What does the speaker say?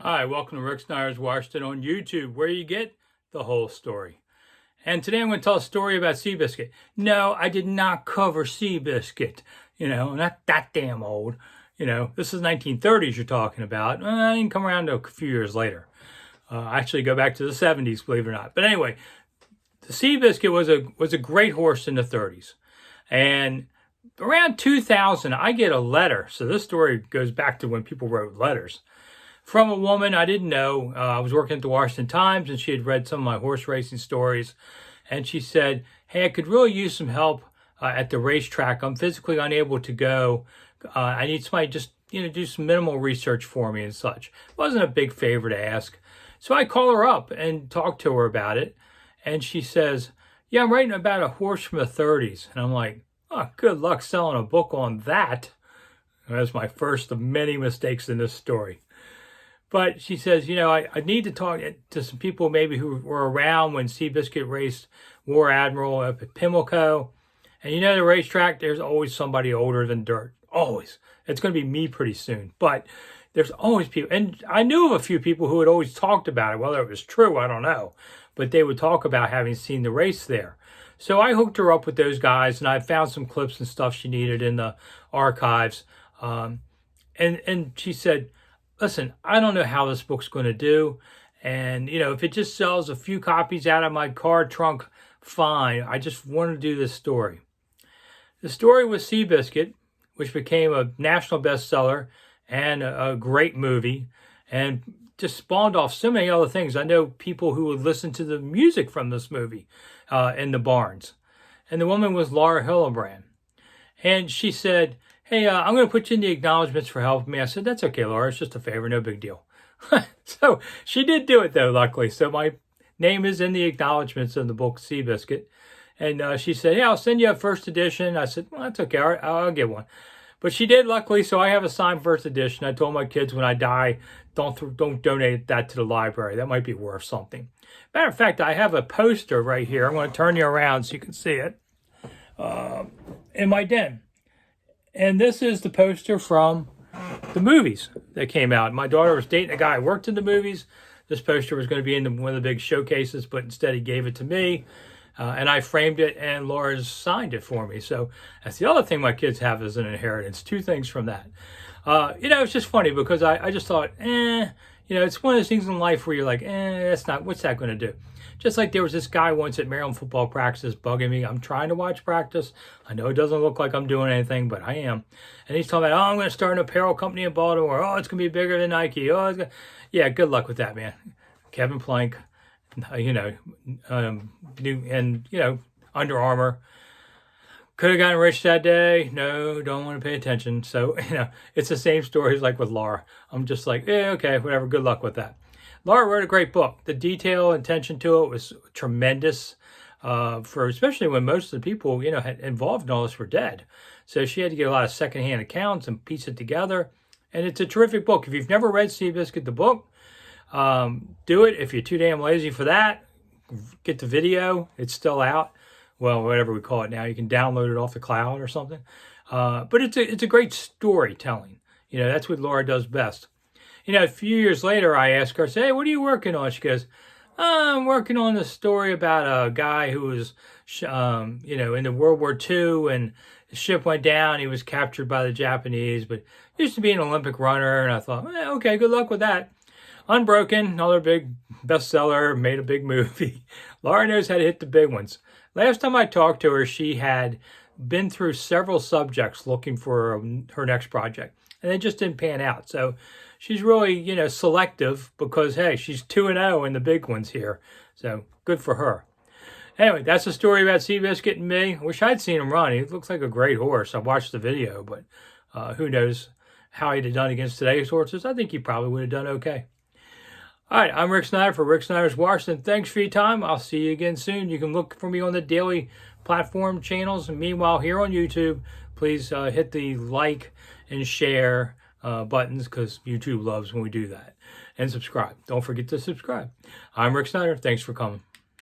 Hi, welcome to Rick Snider's Washington on YouTube, where you get the whole story. And today I'm going to tell a story about Seabiscuit. No, I did not cover Seabiscuit. Not that damn old. This is 1930s you're talking about. I didn't come around to a few years later. I actually go back to the 70s, believe it or not. But anyway, the Seabiscuit was a great horse in the 30s. And around 2000, I get a letter. So this story goes back to when people wrote letters. From a woman I didn't know. I was working at the Washington Times, and she had read some of my horse racing stories. And she said, hey, I could really use some help at the racetrack. I'm physically unable to go. I need somebody just, do some minimal research for me and such. It wasn't a big favor to ask. So I call her up and talk to her about it. And she says, yeah, I'm writing about a horse from the 30s. And I'm like, oh, good luck selling a book on that. That's my first of many mistakes in this story. But she says, I need to talk to some people maybe who were around when Seabiscuit raced War Admiral up at Pimlico. And the racetrack, there's always somebody older than dirt. Always. It's going to be me pretty soon. But there's always people. And I knew of a few people who had always talked about it. Whether it was true, I don't know. But they would talk about having seen the race there. So I hooked her up with those guys, and I found some clips and stuff she needed in the archives. And she said, listen, I don't know how this book's going to do. And, if it just sells a few copies out of my car trunk, fine. I just want to do this story. The story was Seabiscuit, which became a national bestseller and a great movie, and just spawned off so many other things. I know people who would listen to the music from this movie in the barns. And the woman was Laura Hillenbrand. And she said, hey, I'm going to put you in the acknowledgments for helping me. I said, that's okay, Laura. It's just a favor. No big deal. So she did do it, though, luckily. So my name is in the acknowledgments in the book Seabiscuit. And she said, yeah, I'll send you a first edition. I said, well, that's okay. I'll get one. But she did, luckily, so I have a signed first edition. I told my kids when I die, don't donate that to the library. That might be worth something. Matter of fact, I have a poster right here. I'm going to turn you around so you can see it in my den. And this is the poster from the movies that came out. My daughter was dating a guy who worked in the movies. This poster was going to be in one of the big showcases, but instead he gave it to me. And I framed it, and Laura's signed it for me. So that's the other thing my kids have as an inheritance. Two things from that. It's just funny because I just thought, it's one of those things in life where you're like, what's that going to do? Just like there was this guy once at Maryland football practice bugging me. I'm trying to watch practice. I know it doesn't look like I'm doing anything, but I am. And he's talking about, I'm going to start an apparel company in Baltimore. Oh, it's going to be bigger than Nike. Yeah, good luck with that, man. Kevin Plank, Under Armour. Could have gotten rich that day. No, don't want to pay attention. So, it's the same story as like with Laura. I'm just like, okay, whatever. Good luck with that. Laura wrote a great book. The detail and attention to it was tremendous, especially when most of the people, had involved in all this were dead. So she had to get a lot of secondhand accounts and piece it together. And it's a terrific book. If you've never read Seabiscuit, the book, do it. If you're too damn lazy for that, get the video. It's still out. Well, whatever we call it now. You can download it off the cloud or something. But it's a great storytelling. That's what Laura does best. A few years later, I asked her, I said, hey, what are you working on? She goes, I'm working on a story about a guy who was, in the World War II, and the ship went down. He was captured by the Japanese, but he used to be an Olympic runner. And I thought, okay, good luck with that. Unbroken, another big bestseller, made a big movie. Laura knows how to hit the big ones. Last time I talked to her, she had been through several subjects looking for her next project, and they just didn't pan out. So she's really, selective because, hey, she's 2-0 in the big ones here. So good for her. Anyway, that's the story about Seabiscuit and me. I wish I'd seen him run. He looks like a great horse. I watched the video, but who knows how he'd have done against today's horses. I think he probably would have done okay. All right, I'm Rick Snider for Rick Snider's Washington. Thanks for your time. I'll see you again soon. You can look for me on the daily platform channels. And meanwhile, here on YouTube, please hit the like and share buttons because YouTube loves when we do that. And subscribe. Don't forget to subscribe. I'm Rick Snider. Thanks for coming.